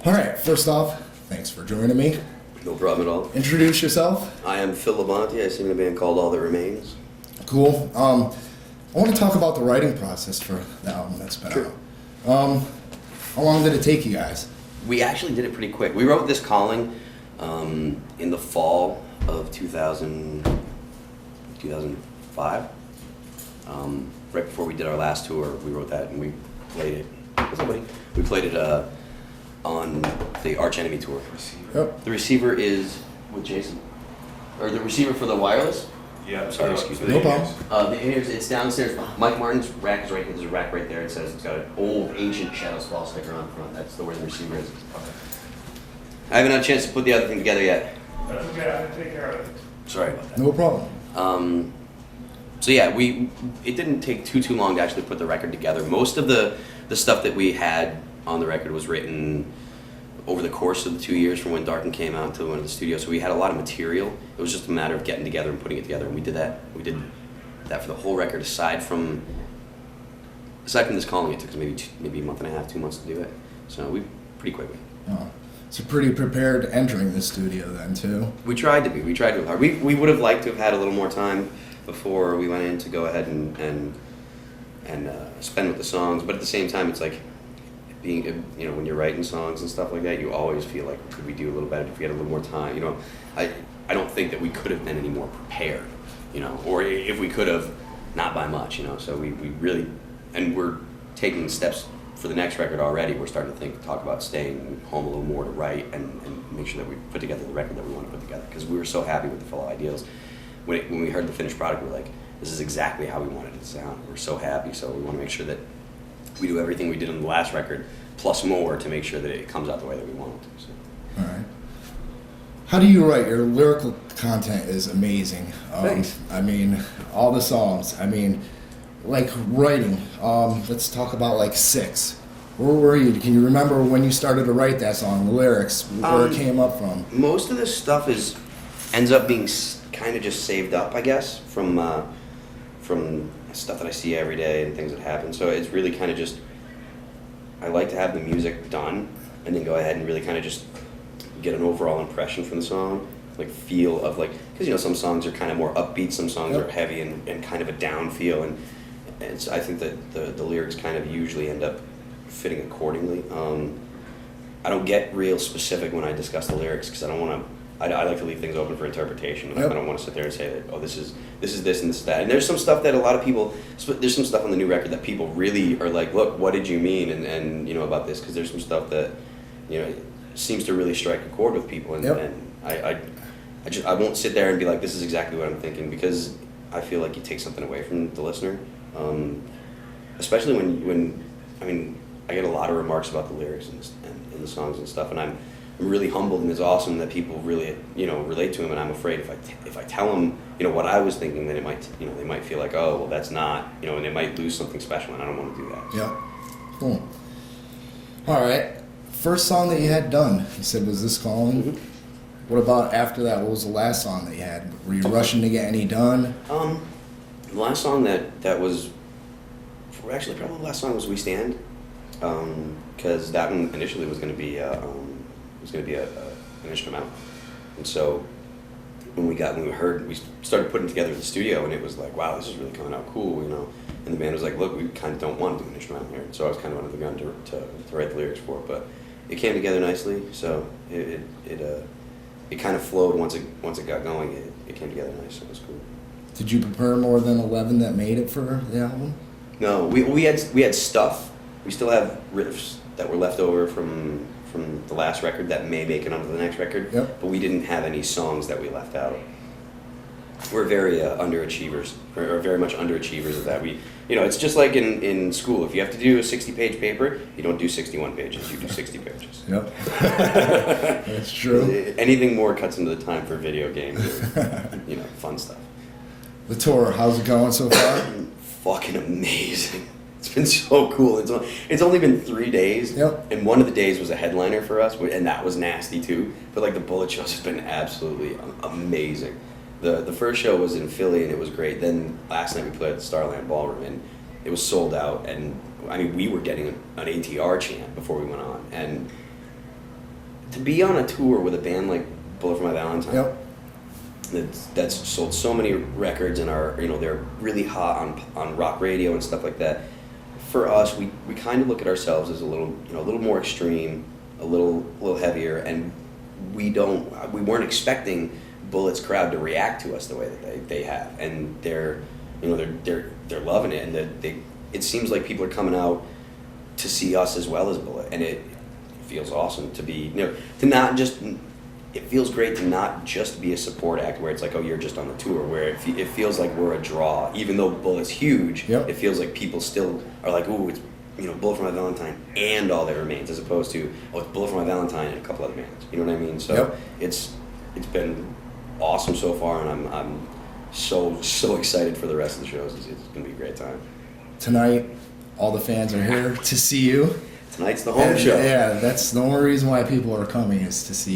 All right, first off, thanks for joining me. No problem at all. Introduce yourself. I am Phil Labonte. I sing in a band called All That Remains. Cool. I want to talk about the writing process for the album that's been Sure. out. How long did it take you guys? We actually did it pretty quick. We wrote This Calling in the fall of 2005. Right before we did our last tour, we wrote that and we played it. What's up, buddy? We played it on the Arch Enemy tour. Yep. The receiver is with Jason. Or the receiver for the wireless? Yeah, Sorry, excuse me. No problem. The ears, it's downstairs. Mike Martin's rack is right here. There's a rack right there. It says it's got an old, ancient Shadows Fall sticker on the front. That's where the receiver is. Okay. I haven't had a chance to put the other thing together yet. That's okay, I can take care of it. Sorry about that. No problem. So yeah, it didn't take too long to actually put the record together. Most of the stuff that we had on the record was written over the course of the 2 years from when Darken came out to when in the studio. So we had a lot of material. It was just a matter of getting together and putting it together. And we did that. We did that for the whole record. Aside from This Calling, it took us maybe a month and a half, 2 months to do it. So we pretty quickly. Oh, so pretty prepared entering the studio then too. We tried to be. We tried to be hard. We would have liked to have had a little more time before we went in to go ahead and spend with the songs. But at the same time, it's like being, when you're writing songs and stuff like that, you always feel like, could we do a little better if we had a little more time? I don't think that we could have been any more prepared, or if we could have, not by much, So we really, and we're taking steps for the next record already. We're starting to talk about staying home a little more to write and make sure that we put together the record that we want to put together, because we were so happy with the fellow ideals. When we heard the finished product, we were like, this is exactly how we wanted it to sound. We're so happy, so we want to make sure that we do everything we did on the last record, plus more, to make sure that it comes out the way that we want it to. So. All right. How do you write? Your lyrical content is amazing. Thanks. I mean, all the songs. I mean, like writing. Let's talk about like Six. Where were you? Can you remember when you started to write that song? The lyrics, where it came up from? Most of this stuff ends up being kind of just saved up, I guess, from stuff that I see every day and things that happen. So it's really kind of just, I like to have the music done and then go ahead and really kind of just get an overall impression from the song, like feel of like, because some songs are kind of more upbeat, some songs are heavy and kind of a down feel, and I think that the lyrics kind of usually end up fitting accordingly. I don't get real specific when I discuss the lyrics because I don't want to. I like to leave things open for interpretation. I don't want to sit there and say that, oh, this is this and this is that. And there's some stuff that a lot of people, there's some stuff on the new record that people really are like, look, what did you mean? And about this, because there's some stuff that, seems to really strike a chord with people. And I won't sit there and be like, this is exactly what I'm thinking, because I feel like you take something away from the listener. Especially when I get a lot of remarks about the lyrics and the songs and stuff, and I'm really humbled, and it's awesome that people really relate to him. And I'm afraid if I tell them what I was thinking, then it might they might feel like, oh well, that's not and they might lose something special, and I don't want to do that. Yeah. Cool. All right. First song that you had done, you said, was This Calling. Mm-hmm. What about after that? What was the last song that you had? Were you rushing to get any done? The last song that was actually probably the last song was We Stand, because that one initially was going to be an instrumental, and so when we started putting together the studio, and it was like, wow, this is really coming out cool, and the band was like, look, we kind of don't want to do an instrumental here, and so I was kind of under the gun to write the lyrics for it, but it came together nicely, so it kind of flowed once it got going. It came together nice, so it was cool. Did you prepare more than 11 that made it for the album? No, we had stuff. We still have riffs that were left over from the last record that may make it onto the next record. Yep. But we didn't have any songs that we left out. We're very underachievers, or very much underachievers of that. It's just like in school. If you have to do a 60-page paper, you don't do 61 pages. You do 60 pages. Yep. That's true. Anything more cuts into the time for video games or fun stuff. The tour, how's it going so far? Fucking amazing. It's been so cool. It's only been 3 days, Yep. and one of the days was a headliner for us, and that was nasty too. But like the Bullet shows have been absolutely amazing. The first show was in Philly, and it was great. Then last night we played at the Starland Ballroom, and it was sold out. And we were getting an ATR chant before we went on, and to be on a tour with a band like Bullet for My Valentine. Yep. That's sold so many records and are, they're really hot on rock radio and stuff like that. For us, we kind of look at ourselves as a little more extreme, a little heavier, and we weren't expecting Bullet's crowd to react to us the way that they have, and they're loving it, and it seems like people are coming out to see us as well as Bullet, and it feels awesome to be, to not just. It feels great to not just be a support act where it's like, oh, you're just on the tour, where it feels like we're a draw. Even though Bullet's huge, Yep. It feels like people still are like, ooh, it's Bullet for My Valentine and All That Remains, as opposed to, oh, it's Bullet for My Valentine and a couple other bands. You know what I mean? So Yep. it's been awesome so far, and I'm so excited for the rest of the shows. It's gonna be a great time. Tonight, all the fans are here to see you. Tonight's the home And, show. Yeah, that's the only reason why people are coming is to see